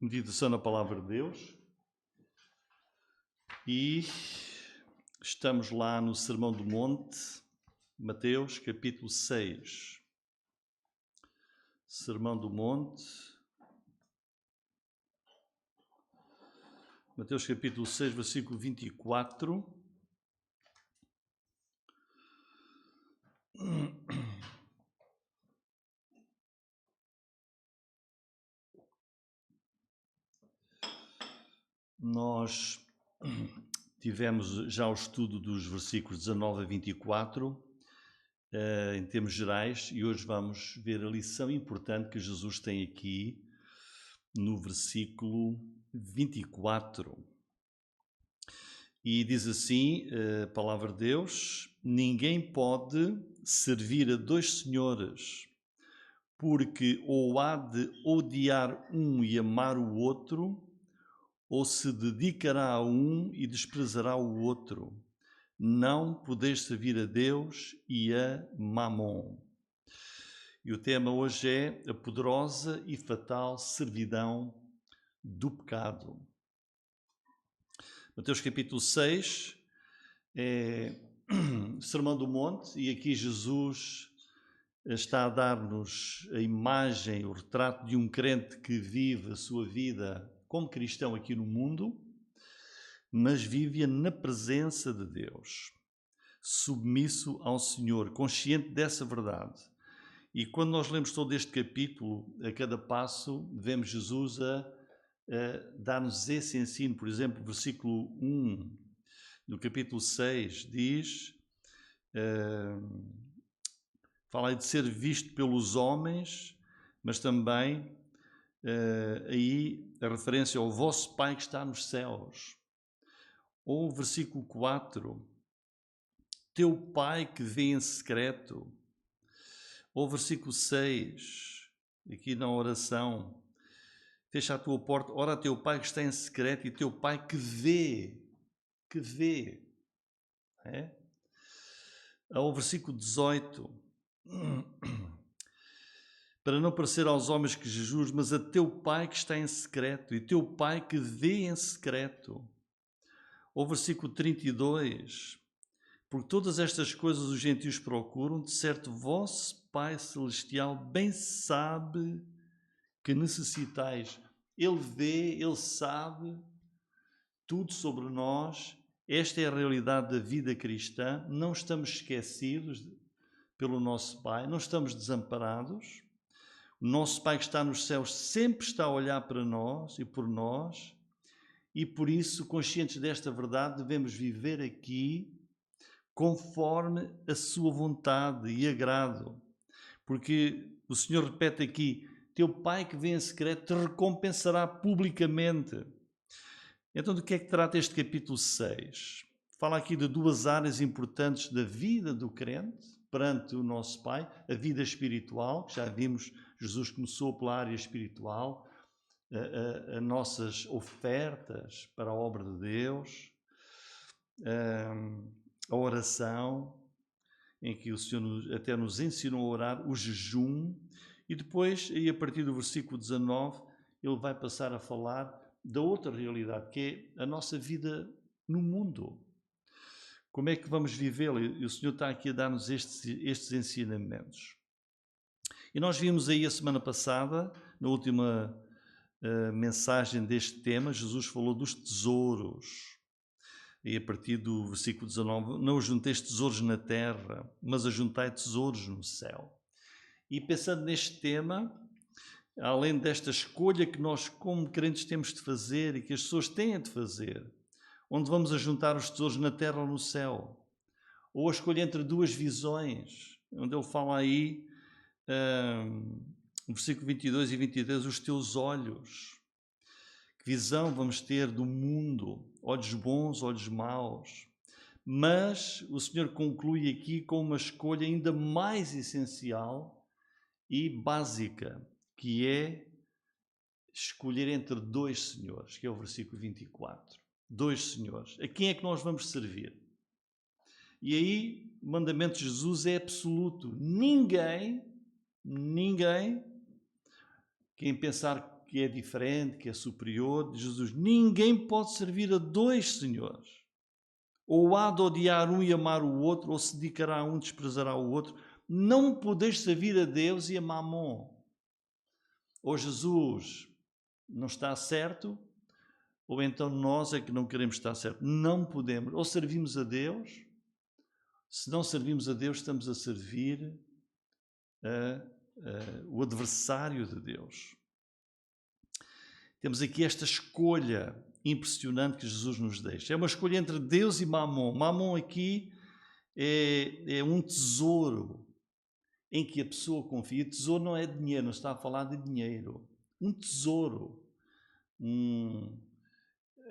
Meditação na Palavra de Deus e estamos lá no Sermão do Monte, Mateus capítulo 6. Sermão do Monte, Mateus capítulo 6, versículo 24. Nós tivemos já o estudo dos versículos 19 a 24, em termos gerais, e hoje vamos ver a lição importante que Jesus tem aqui no versículo 24. E diz assim a palavra de Deus: ninguém pode servir a dois senhores, porque ou há de odiar um e amar o outro, ou se dedicará a um e desprezará o outro. Não podeis servir a Deus e a Mamon. E o tema hoje é a poderosa e fatal servidão do pecado. Mateus capítulo 6 é Sermão do Monte, e aqui Jesus está a dar-nos a imagem, o retrato de um crente que vive a sua vida como cristão aqui no mundo, mas vive-a na presença de Deus, submisso ao Senhor, consciente dessa verdade. E quando nós lemos todo este capítulo, a cada passo, vemos Jesus a dar-nos esse ensino. Por exemplo, versículo 1 do capítulo 6 diz, fala aí de ser visto pelos homens, mas também aí a referência ao vosso Pai que está nos céus. Ou versículo 4, teu Pai que vê em secreto. Ou versículo 6, aqui na oração, fecha a tua porta, ora a teu Pai que está em secreto, e teu Pai que vê. É? Ou versículo 18, para não parecer aos homens que Jesus, mas a teu Pai que está em secreto, e teu Pai que vê em secreto. Ou versículo 32, porque todas estas coisas os gentios procuram, de certo vosso Pai Celestial bem sabe que necessitais. Ele vê, Ele sabe tudo sobre nós. Esta é a realidade da vida cristã. Não estamos esquecidos pelo nosso Pai, não estamos desamparados. O nosso Pai que está nos céus sempre está a olhar para nós e por nós, e por isso, conscientes desta verdade, devemos viver aqui conforme a sua vontade e agrado. Porque o Senhor repete aqui, teu Pai que vem em secreto te recompensará publicamente. Então, do que é que trata este capítulo 6? Fala aqui de duas áreas importantes da vida do crente perante o nosso Pai, a vida espiritual, que já vimos, Jesus começou pela área espiritual, as nossas ofertas para a obra de Deus, a oração, em que o Senhor até nos ensinou a orar, o jejum, e depois, aí a partir do versículo 19, ele vai passar a falar da outra realidade, que é a nossa vida no mundo. Como é que vamos vivê-la? E o Senhor está aqui a dar-nos estes ensinamentos. E nós vimos aí a semana passada, na última mensagem deste tema, Jesus falou dos tesouros. E a partir do versículo 19, não ajunteis tesouros na terra, mas ajuntai tesouros no céu. E pensando neste tema, além desta escolha que nós como crentes temos de fazer e que as pessoas têm de fazer, onde vamos ajuntar os tesouros na terra ou no céu, ou a escolha entre duas visões, onde ele fala aí, no versículo 22 e 23, os teus olhos. Que visão vamos ter do mundo? Olhos bons, olhos maus. Mas o Senhor conclui aqui com uma escolha ainda mais essencial e básica, que é escolher entre dois senhores, que é o versículo 24. Dois senhores. A quem é que nós vamos servir? E aí, o mandamento de Jesus é absoluto. Ninguém, quem pensar que é diferente, que é superior. Diz Jesus: ninguém pode servir a dois senhores. Ou há de odiar um e amar o outro, ou se dedicará a um e desprezará o outro. Não podeis servir a Deus e a Mamon. Ou Jesus não está certo, ou então nós é que não queremos estar certo. Não podemos. Ou servimos a Deus. Se não servimos a Deus, estamos a servir o adversário de Deus. Temos aqui esta escolha impressionante que Jesus nos deixa. É uma escolha entre Deus e Mamon. Mamon aqui é um tesouro em que a pessoa confia. E tesouro não é dinheiro, não está a falar de dinheiro. Um tesouro.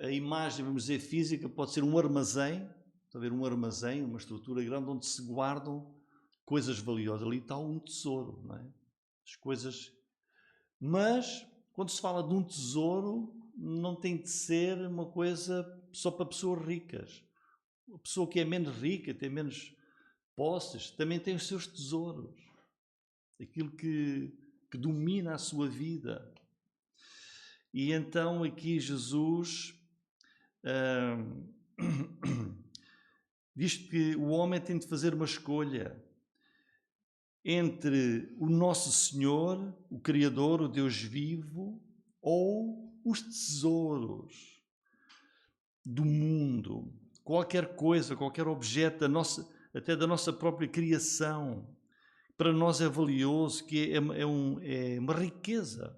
A imagem, vamos dizer, física pode ser um armazém. Está a ver, um armazém, uma estrutura grande onde se guardam coisas valiosas. Ali está um tesouro, não é? As coisas... Mas, quando se fala de um tesouro, não tem de ser uma coisa só para pessoas ricas. A pessoa que é menos rica, tem menos posses, também tem os seus tesouros. Aquilo que domina a sua vida. E então aqui Jesus diz que o homem tem de fazer uma escolha entre o nosso Senhor, o Criador, o Deus vivo, ou os tesouros do mundo. Qualquer coisa, qualquer objeto, até da nossa própria criação, para nós é valioso, que é uma riqueza,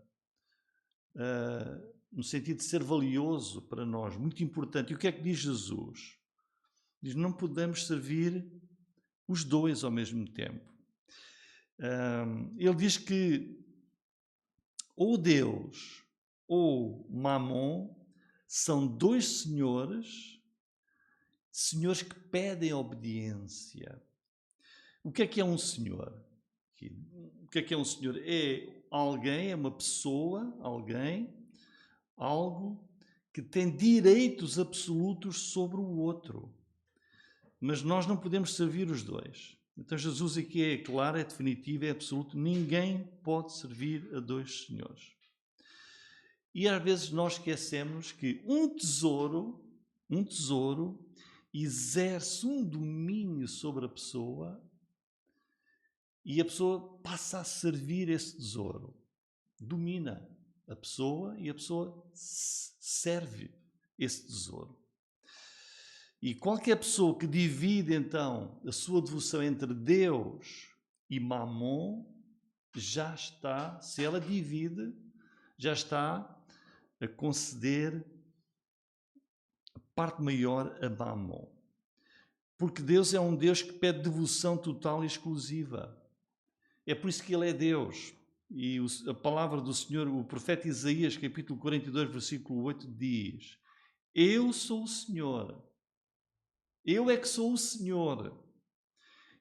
no sentido de ser valioso para nós, muito importante. E o que é que diz Jesus? Diz: não podemos servir os dois ao mesmo tempo. Ele diz que ou Deus ou Mamon são dois senhores que pedem obediência. O que é um senhor? O que é um senhor? É alguém, é uma pessoa, algo que tem direitos absolutos sobre o outro. Mas nós não podemos servir os dois. Então Jesus aqui é claro, é definitivo, é absoluto. Ninguém pode servir a dois senhores. E às vezes nós esquecemos que um tesouro exerce um domínio sobre a pessoa e a pessoa passa a servir esse tesouro. Domina a pessoa e a pessoa serve esse tesouro. E qualquer pessoa que divide, então, a sua devoção entre Deus e Mamon, já está, se ela divide, já está a conceder a parte maior a Mamon. Porque Deus é um Deus que pede devoção total e exclusiva. É por isso que Ele é Deus. E a palavra do Senhor, o profeta Isaías, capítulo 42, versículo 8, diz: eu sou o Senhor. Eu é que sou o Senhor.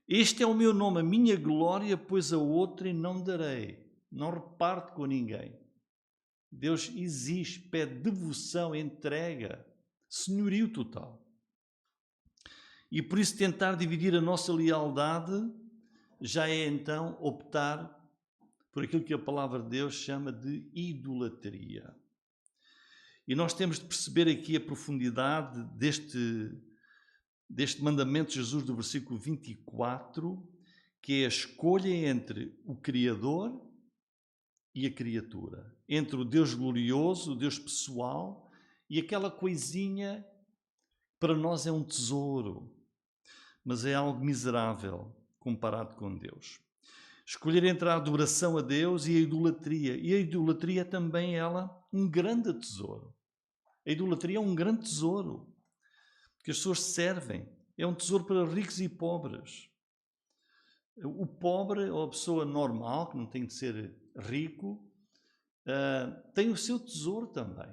Este é o meu nome, a minha glória, pois a outra não darei. Não reparto com ninguém. Deus exige, pede devoção, entrega, senhorio total. E por isso tentar dividir a nossa lealdade já é então optar por aquilo que a palavra de Deus chama de idolatria. E nós temos de perceber aqui a profundidade deste mandamento de Jesus do versículo 24, que é a escolha entre o Criador e a criatura, entre o Deus glorioso, o Deus pessoal, e aquela coisinha que para nós é um tesouro, mas é algo miserável comparado com Deus. Escolher entre a adoração a Deus e a idolatria. E a idolatria é também ela um grande tesouro. A idolatria é um grande tesouro que as pessoas servem. É um tesouro para ricos e pobres. O pobre, ou a pessoa normal, que não tem de ser rico, tem o seu tesouro também,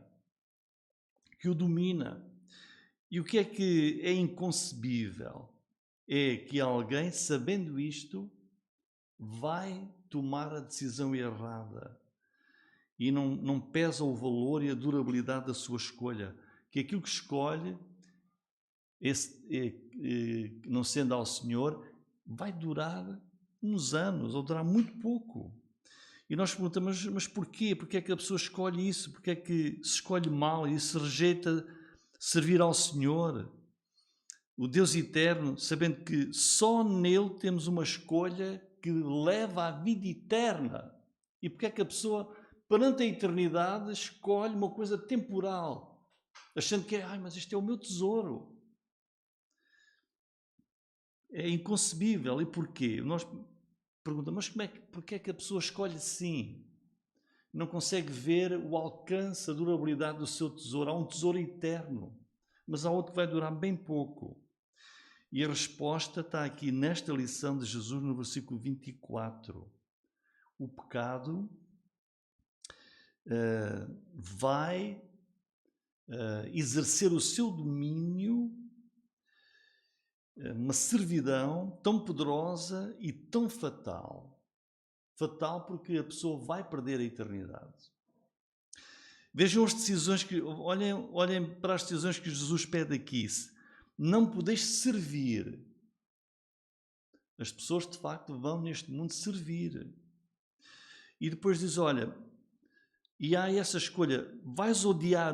que o domina. E o que é inconcebível? É que alguém, sabendo isto, vai tomar a decisão errada e não pesa o valor e a durabilidade da sua escolha, que aquilo que escolhe, não sendo ao Senhor, vai durar uns anos ou durar muito pouco. E nós perguntamos, mas porquê? Porquê é que a pessoa escolhe isso? Porquê é que se escolhe mal e se rejeita servir ao Senhor, o Deus eterno, sabendo que só nele temos uma escolha que leva à vida eterna? E porquê é que a pessoa, perante a eternidade, escolhe uma coisa temporal, achando que mas este é o meu tesouro? É inconcebível. E porquê? Nós perguntamos, mas porquê é que a pessoa escolhe assim? Não consegue ver o alcance, a durabilidade do seu tesouro. Há um tesouro eterno, mas há outro que vai durar bem pouco. E a resposta está aqui nesta lição de Jesus no versículo 24. O pecado vai exercer o seu domínio, uma servidão tão poderosa e tão fatal. Fatal porque a pessoa vai perder a eternidade. Vejam as decisões olhem para as decisões que Jesus pede aqui. Não podeis servir. As pessoas de facto vão neste mundo servir. E depois diz, olha, e há essa escolha, vais odiar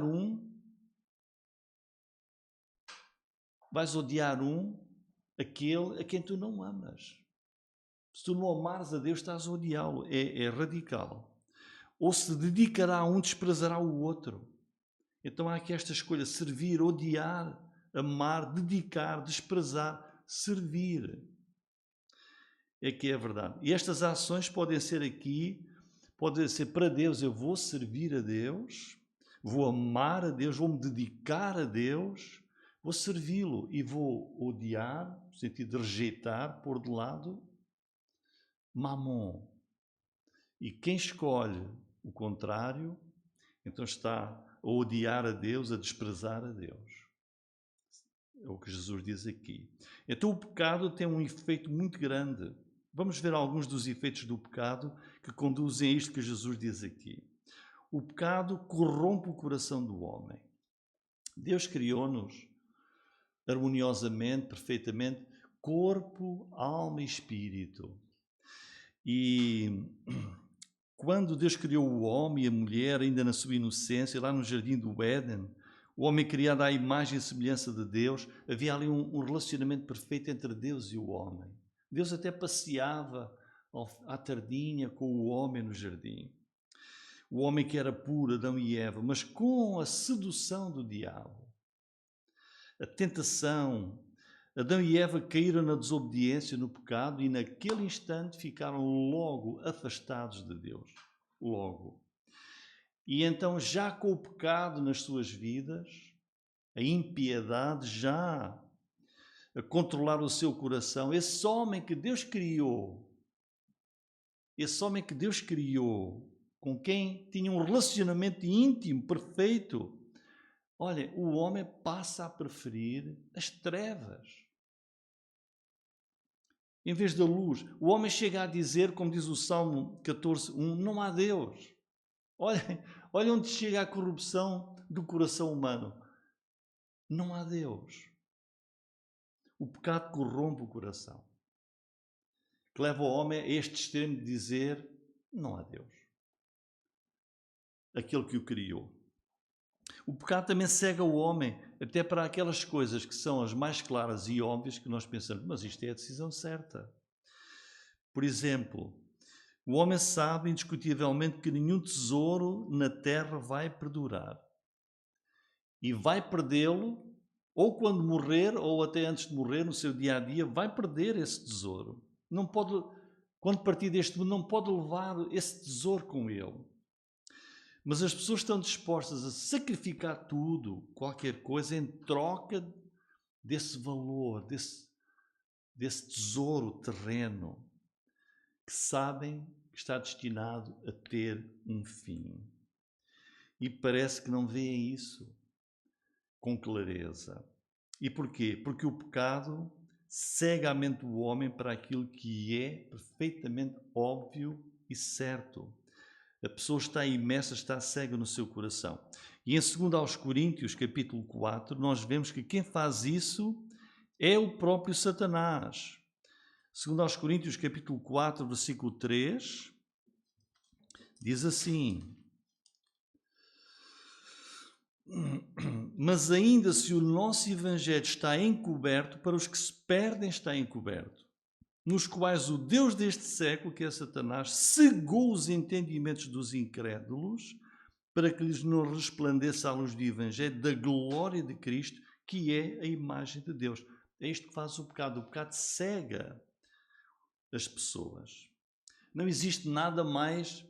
aquele a quem tu não amas. Se tu não amares a Deus, estás a odiá-lo. É radical. Ou se dedicará a um, desprezará o outro. Então há aqui esta escolha, servir, odiar, amar, dedicar, desprezar, servir. É que é a verdade. E estas ações podem ser para Deus, eu vou servir a Deus, vou amar a Deus, vou me dedicar a Deus, vou servi-lo e vou odiar, no sentido de rejeitar, pôr de lado, mamon. E quem escolhe o contrário, então está a odiar a Deus, a desprezar a Deus. É o que Jesus diz aqui. Então o pecado tem um efeito muito grande. Vamos ver alguns dos efeitos do pecado que conduzem a isto que Jesus diz aqui. O pecado corrompe o coração do homem. Deus criou-nos harmoniosamente, perfeitamente, corpo, alma e espírito. E quando Deus criou o homem e a mulher, ainda na sua inocência, lá no jardim do Éden, o homem criado à imagem e semelhança de Deus, havia ali um relacionamento perfeito entre Deus e o homem. Deus até passeava à tardinha com o homem no jardim. O homem que era puro, Adão e Eva, mas com a sedução do diabo, a tentação, Adão e Eva caíram na desobediência, no pecado, e naquele instante ficaram logo afastados de Deus. Logo. E então, já com o pecado nas suas vidas, a impiedade já a controlar o seu coração, esse homem que Deus criou, com quem tinha um relacionamento íntimo, perfeito, olha, o homem passa a preferir as trevas em vez da luz. O homem chega a dizer, como diz o Salmo 14:1, não há Deus. Olha onde chega a corrupção do coração humano. Não há Deus. O pecado corrompe o coração, que leva o homem a este extremo de dizer, não há Deus. Aquele que o criou. O pecado também cega o homem até para aquelas coisas que são as mais claras e óbvias que nós pensamos, mas isto é a decisão certa. Por exemplo, o homem sabe indiscutivelmente que nenhum tesouro na terra vai perdurar. E vai perdê-lo, ou quando morrer, ou até antes de morrer, no seu dia-a-dia, vai perder esse tesouro. Não pode, quando partir deste mundo, não pode levar esse tesouro com ele. Mas as pessoas estão dispostas a sacrificar tudo, qualquer coisa, em troca desse valor, desse tesouro terreno, que sabem que está destinado a ter um fim. E parece que não veem isso com clareza. E porquê? Porque o pecado cega a mente do homem para aquilo que é perfeitamente óbvio e certo. A pessoa está imersa, está cega no seu coração. E em 2 aos Coríntios, capítulo 4, nós vemos que quem faz isso é o próprio Satanás. 2 aos Coríntios, capítulo 4, versículo 3. Diz assim: mas ainda se o nosso Evangelho está encoberto, para os que se perdem está encoberto, nos quais o Deus deste século, que é Satanás, cegou os entendimentos dos incrédulos, para que lhes não resplandeça a luz do Evangelho da glória de Cristo, que é a imagem de Deus. É isto que faz o pecado. O pecado cega as pessoas. Não existe nada mais,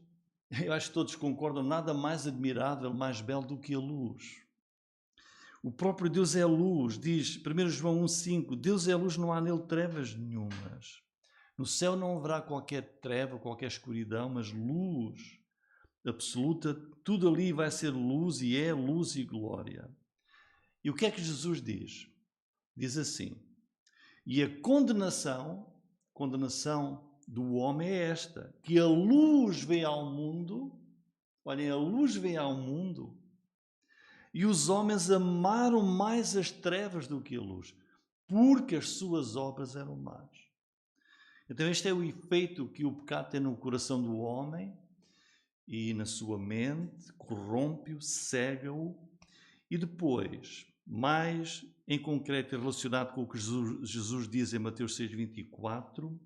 eu acho que todos concordam, nada mais admirável, mais belo do que a luz. O próprio Deus é a luz, diz 1 João 1,5, Deus é a luz, não há nele trevas nenhumas. No céu não haverá qualquer treva, qualquer escuridão, mas luz absoluta, tudo ali vai ser luz e é luz e glória. E o que é que Jesus diz? Diz assim: e a condenação do homem é esta, que a luz veio ao mundo, olhem, a luz veio ao mundo, e os homens amaram mais as trevas do que a luz, porque as suas obras eram más. Então este é o efeito que o pecado tem no coração do homem e na sua mente, corrompe-o, cega-o, e depois, mais em concreto e relacionado com o que Jesus diz em Mateus 6,24,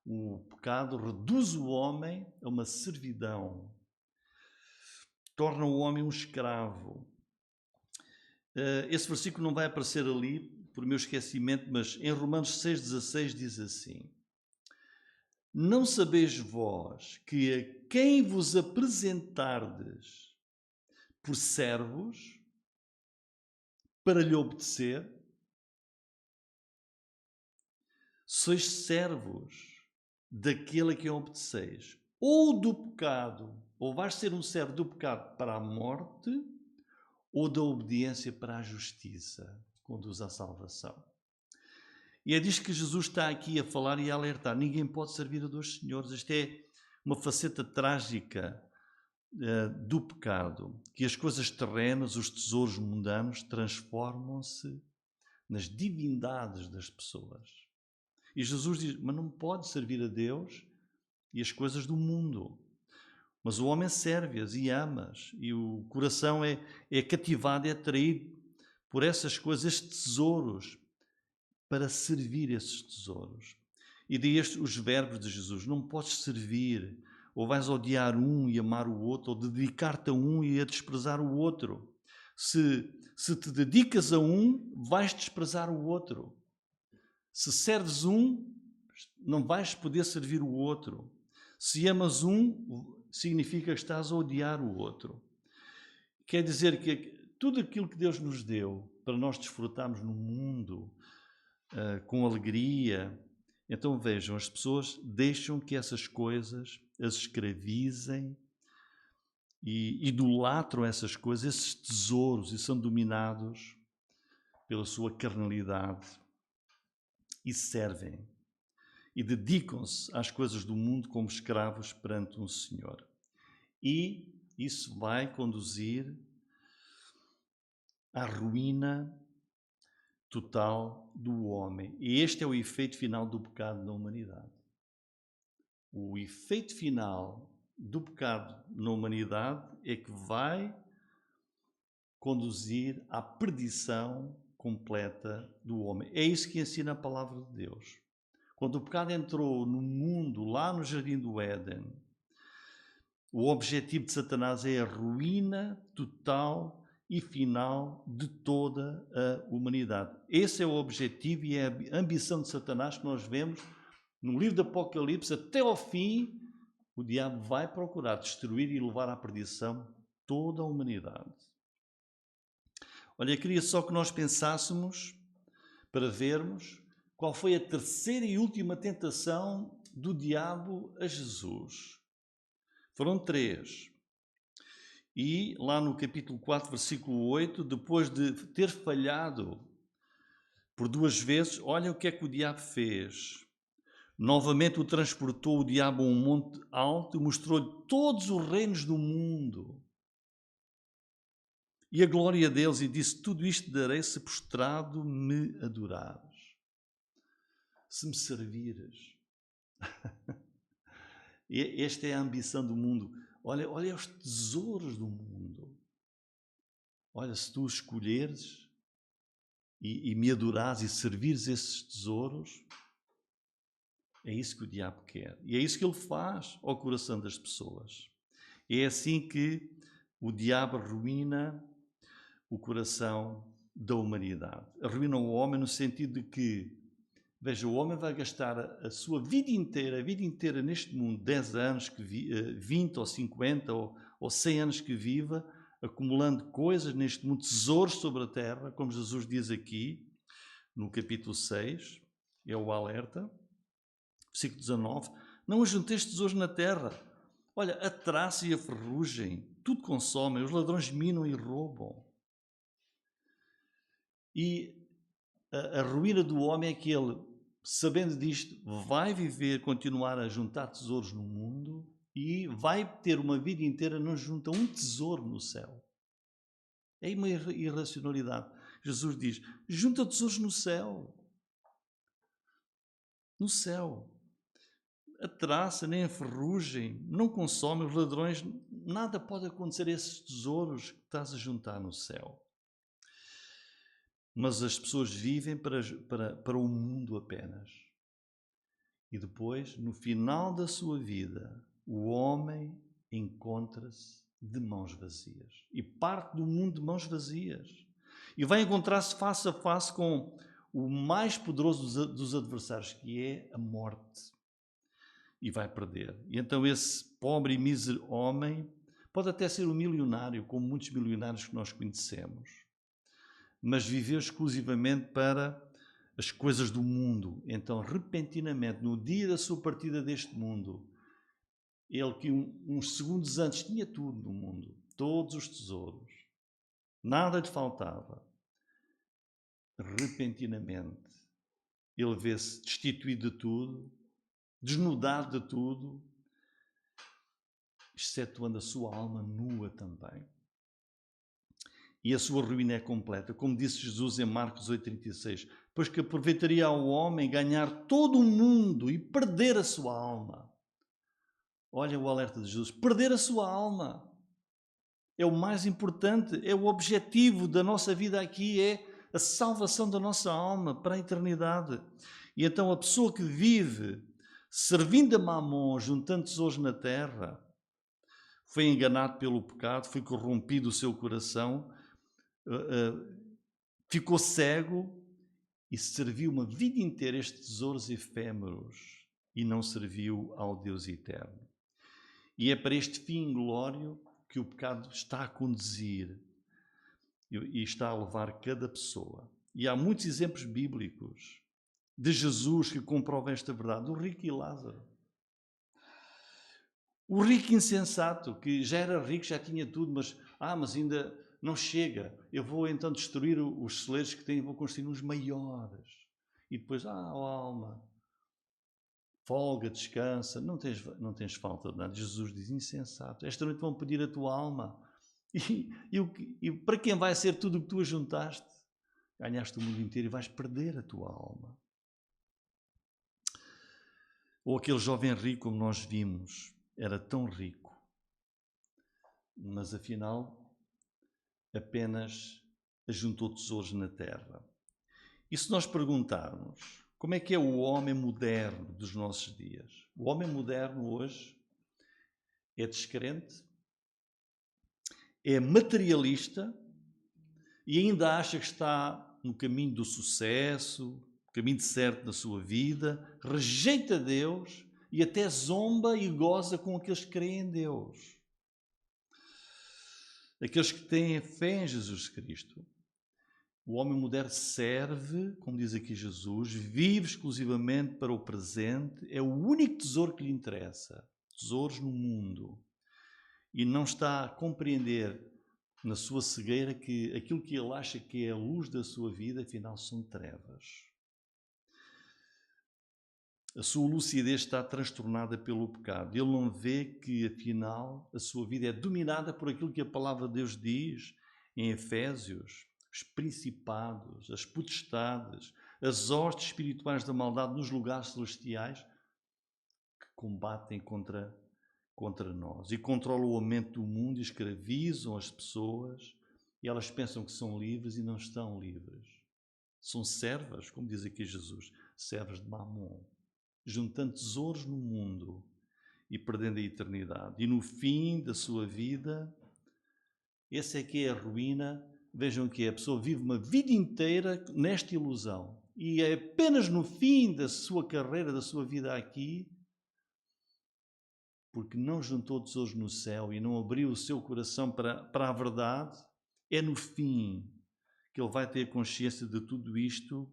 o pecado reduz o homem a uma servidão, torna o homem um escravo. Esse versículo não vai aparecer ali por meu esquecimento, mas em Romanos 6,16 diz assim: não sabeis vós que a quem vos apresentardes por servos para lhe obedecer, sois servos daquele a quem obedeceis, ou do pecado, ou vais ser um servo do pecado para a morte, ou da obediência para a justiça, conduz à salvação. E é disto que Jesus está aqui a falar e a alertar. Ninguém pode servir a dois senhores. Isto é uma faceta trágica do pecado, que as coisas terrenas, os tesouros mundanos, transformam-se nas divindades das pessoas. E Jesus diz, mas não pode servir a Deus e as coisas do mundo. Mas o homem serve-as e ama-as, e o coração é cativado, é atraído por essas coisas, estes tesouros, para servir esses tesouros. E daí os verbos de Jesus: não podes servir, ou vais odiar um e amar o outro, ou dedicar-te a um e a desprezar o outro. Se te dedicas a um, vais desprezar o outro. Se serves um, não vais poder servir o outro. Se amas um, significa que estás a odiar o outro. Quer dizer que tudo aquilo que Deus nos deu para nós desfrutarmos no mundo com alegria, então vejam, as pessoas deixam que essas coisas as escravizem e idolatram essas coisas, esses tesouros, e são dominados pela sua carnalidade e servem e dedicam-se às coisas do mundo como escravos perante um Senhor. E isso vai conduzir à ruína total do homem. E este é o efeito final do pecado na humanidade. O efeito final do pecado na humanidade é que vai conduzir à perdição completa do homem. É isso que ensina a palavra de Deus. Quando o pecado entrou no mundo, lá no Jardim do Éden, o objetivo de Satanás é a ruína total e final de toda a humanidade. Esse é o objetivo e é a ambição de Satanás que nós vemos no livro do Apocalipse. Até ao fim, o diabo vai procurar destruir e levar à perdição toda a humanidade. Olha, eu queria só que nós pensássemos para vermos qual foi a terceira e última tentação do diabo a Jesus. Foram 3. E lá no capítulo 4, versículo 8, depois de ter falhado por 2 vezes, olha o que é que o diabo fez. Novamente o transportou o diabo a um monte alto e mostrou-lhe todos os reinos do mundo e a glória deles, e disse: tudo isto darei se prostrado me adorares, se me servires. Esta é a ambição do mundo. Olha os tesouros do mundo. Olha, se tu escolheres e me adorares e servires esses tesouros, é isso que o diabo quer. E é isso que ele faz ao coração das pessoas. É assim que o diabo arruína o coração da humanidade. Arruína o homem no sentido de que, veja, o homem vai gastar a sua vida inteira neste mundo, 10 anos, 20 ou 50 ou 100 anos que viva, acumulando coisas neste mundo, tesouros sobre a terra, como Jesus diz aqui, no capítulo 6, é o alerta, versículo 19, não ajunteis tesouros na terra. Olha, a traça e a ferrugem, tudo consomem, os ladrões minam e roubam. E a ruína do homem é que ele, sabendo disto, vai viver, continuar a juntar tesouros no mundo e vai ter uma vida inteira, não junta um tesouro no céu. É uma irracionalidade. Jesus diz, junta tesouros no céu. No céu. A traça, nem a ferrugem, não consomem, os ladrões, nada pode acontecer a esses tesouros que estás a juntar no céu. Mas as pessoas vivem para o mundo apenas. E depois, no final da sua vida, o homem encontra-se de mãos vazias. E parte do mundo de mãos vazias. E vai encontrar-se face a face com o mais poderoso dos adversários, que é a morte. E vai perder. E então esse pobre e mísero homem pode até ser um milionário, como muitos milionários que nós conhecemos, mas viveu exclusivamente para as coisas do mundo. Então, repentinamente, no dia da sua partida deste mundo, ele que uns segundos antes tinha tudo no mundo, todos os tesouros, nada lhe faltava, repentinamente, ele vê-se destituído de tudo, desnudado de tudo, excetuando a sua alma nua também. E a sua ruína é completa, como disse Jesus em Marcos 8,36, pois que aproveitaria ao homem ganhar todo o mundo e perder a sua alma. Olha o alerta de Jesus, perder a sua alma é o mais importante, é o objetivo da nossa vida aqui, é a salvação da nossa alma para a eternidade. E então a pessoa que vive servindo a Mamon, juntando tesouros na terra, foi enganado pelo pecado, foi corrompido o seu coração, ficou cego e serviu uma vida inteira a estes tesouros efêmeros e não serviu ao Deus eterno. E é para este fim inglório que o pecado está a conduzir e está a levar cada pessoa. E há muitos exemplos bíblicos de Jesus que comprovam esta verdade. O rico e Lázaro. O rico insensato, que já era rico, já tinha tudo, mas ainda não chega. Eu vou então destruir os celeiros que tenho e vou construir uns maiores. E depois, alma, folga, descansa, não tens falta de nada. Jesus diz, insensato, esta noite vão pedir a tua alma. E para quem vai ser tudo o que tu ajuntaste? Ganhaste o mundo inteiro e vais perder a tua alma. Ou aquele jovem rico, como nós vimos, era tão rico, mas afinal apenas ajuntou tesouros na terra. E se nós perguntarmos como é que é o homem moderno dos nossos dias? O homem moderno hoje é descrente, é materialista e ainda acha que está no caminho do sucesso, no caminho certo na sua vida, rejeita Deus e até zomba e goza com aqueles que creem em Deus. Aqueles que têm fé em Jesus Cristo. O homem moderno serve, como diz aqui Jesus, vive exclusivamente para o presente, é o único tesouro que lhe interessa. Tesouros no mundo. E não está a compreender na sua cegueira que aquilo que ele acha que é a luz da sua vida, afinal são trevas. A sua lucidez está transtornada pelo pecado. Ele não vê que, afinal, a sua vida é dominada por aquilo que a palavra de Deus diz em Efésios, os principados, as potestades, as hostes espirituais da maldade nos lugares celestiais que combatem contra contra nós e controlam o aumento do mundo e escravizam as pessoas e elas pensam que são livres e não estão livres. São servas, como diz aqui Jesus, servas de Mamon, juntando tesouros no mundo e perdendo a eternidade. E no fim da sua vida, essa é que é a ruína. Vejam que a pessoa vive uma vida inteira nesta ilusão. E é apenas no fim da sua carreira, da sua vida aqui, porque não juntou tesouros no céu e não abriu o seu coração para a verdade, é no fim que ele vai ter consciência de tudo isto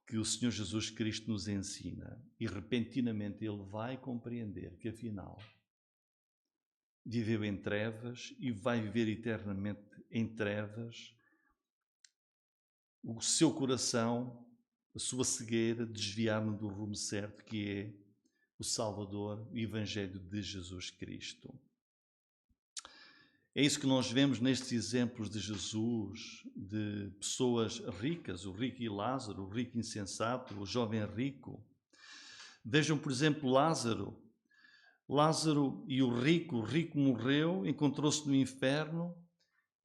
que o Senhor Jesus Cristo nos ensina. E repentinamente ele vai compreender que afinal viveu em trevas e vai viver eternamente em trevas. O seu coração, a sua cegueira, desviaram do rumo certo, que é o Salvador, o Evangelho de Jesus Cristo. É isso que nós vemos nestes exemplos de Jesus, de pessoas ricas, o rico e Lázaro, o rico insensato, o jovem rico. Vejam, por exemplo, Lázaro e o rico morreu, encontrou-se no inferno,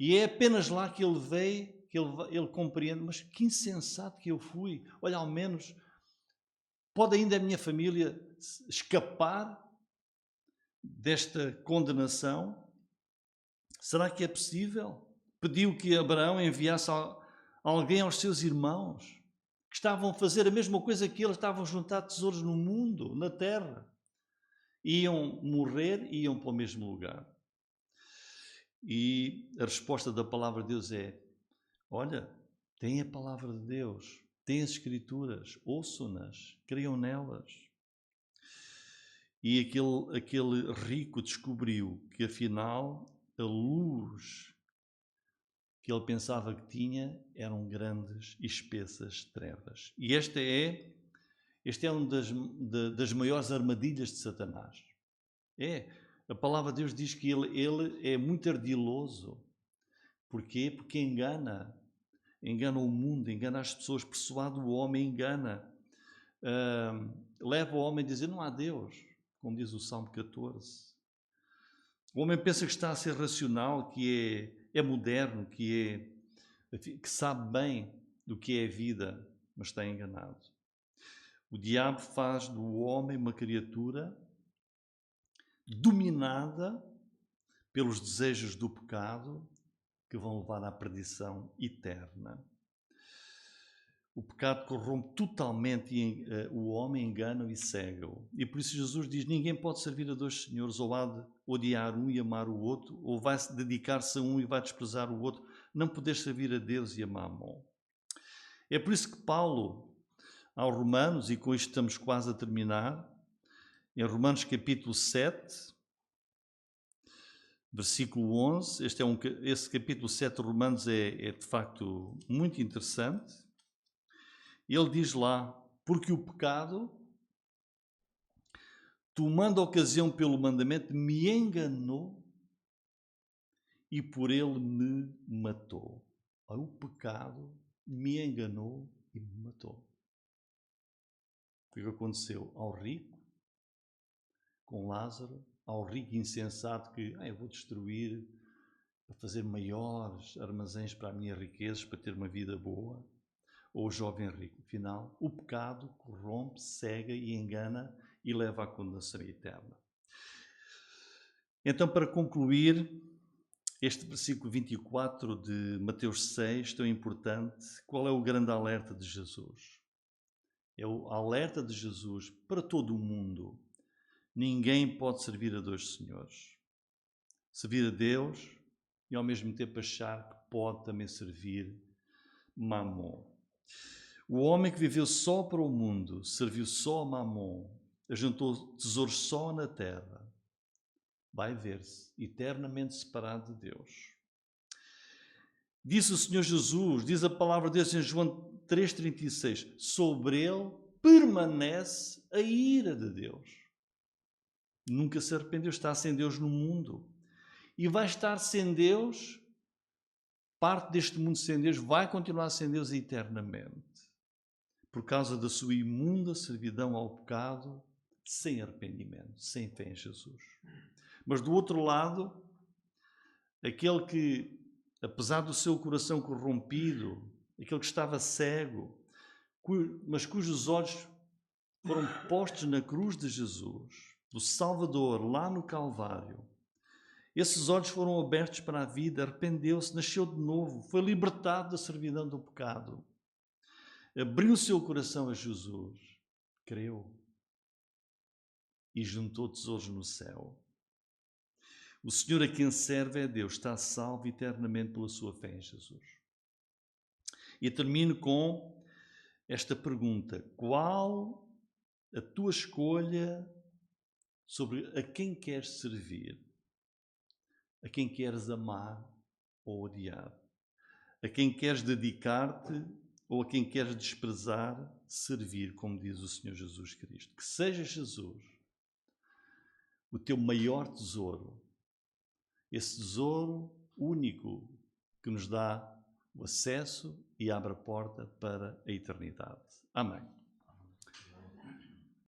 e é apenas lá que ele veio, que ele compreende, mas que insensato que eu fui. Olha, ao menos pode ainda a minha família escapar desta condenação? Será que é possível? Pediu que Abraão enviasse alguém aos seus irmãos, que estavam a fazer a mesma coisa que eles, estavam a juntar tesouros no mundo, na terra. Iam morrer e iam para o mesmo lugar. E a resposta da palavra de Deus é: olha, tem a palavra de Deus, tem as Escrituras, ouçam-nas, creiam nelas. E aquele rico descobriu que afinal a luz que ele pensava que tinha eram grandes e espessas trevas. E este é uma das maiores armadilhas de Satanás. A palavra de Deus diz que ele é muito ardiloso. Porquê? Porque engana o mundo, engana as pessoas, persuade o homem, engana. Leva o homem a dizer não há Deus, como diz o Salmo 14. O homem pensa que está a ser racional, que é moderno, que sabe bem do que é a vida, mas está enganado. O diabo faz do homem uma criatura dominada pelos desejos do pecado que vão levar à perdição eterna. O pecado corrompe totalmente o homem, engana-o e cega-o. E por isso Jesus diz: ninguém pode servir a dois senhores, ou há de odiar um e amar o outro, ou vai dedicar-se a um e vai desprezar o outro. Não podes servir a Deus e a Mamon. É por isso que Paulo, aos Romanos, e com isto estamos quase a terminar, em Romanos capítulo 7, versículo 11, esse capítulo 7 de Romanos é de facto muito interessante. Ele diz lá: porque o pecado, tomando ocasião pelo mandamento, me enganou e por ele me matou. O pecado me enganou e me matou. O que aconteceu ao rico, com Lázaro, ao rico insensato que eu vou destruir para fazer maiores armazéns para a minha riqueza, para ter uma vida boa. Ou o jovem rico. Afinal, o pecado corrompe, cega e engana e leva à condenação eterna. Então, para concluir, este versículo 24 de Mateus 6, tão importante, qual é o grande alerta de Jesus? É o alerta de Jesus para todo o mundo. Ninguém pode servir a dois senhores. Servir a Deus e ao mesmo tempo achar que pode também servir Mamon. O homem que viveu só para o mundo, serviu só a Mamon, ajuntou tesouros só na terra, vai ver-se eternamente separado de Deus. Disse o Senhor Jesus, diz a palavra de Deus em João 3,36, sobre ele permanece a ira de Deus. Nunca se arrependeu, está sem Deus no mundo. E vai estar sem Deus, parte deste mundo sem Deus, vai continuar sem Deus eternamente. Por causa da sua imunda servidão ao pecado, sem arrependimento, sem fé em Jesus. Mas do outro lado, aquele que, apesar do seu coração corrompido, aquele que estava cego, mas cujos olhos foram postos na cruz de Jesus, do Salvador, lá no Calvário, esses olhos foram abertos para a vida, arrependeu-se, nasceu de novo, foi libertado da servidão do pecado, abriu o seu coração a Jesus, creu e juntou tesouros no céu. O Senhor a quem serve é Deus, está salvo eternamente pela sua fé em Jesus. E termino com esta pergunta: qual a tua escolha sobre a quem queres servir? A quem queres amar ou odiar? A quem queres dedicar-te ou a quem queres desprezar, servir, como diz o Senhor Jesus Cristo? Que seja Jesus o teu maior tesouro, esse tesouro único que nos dá o acesso e abre a porta para a eternidade. Amém.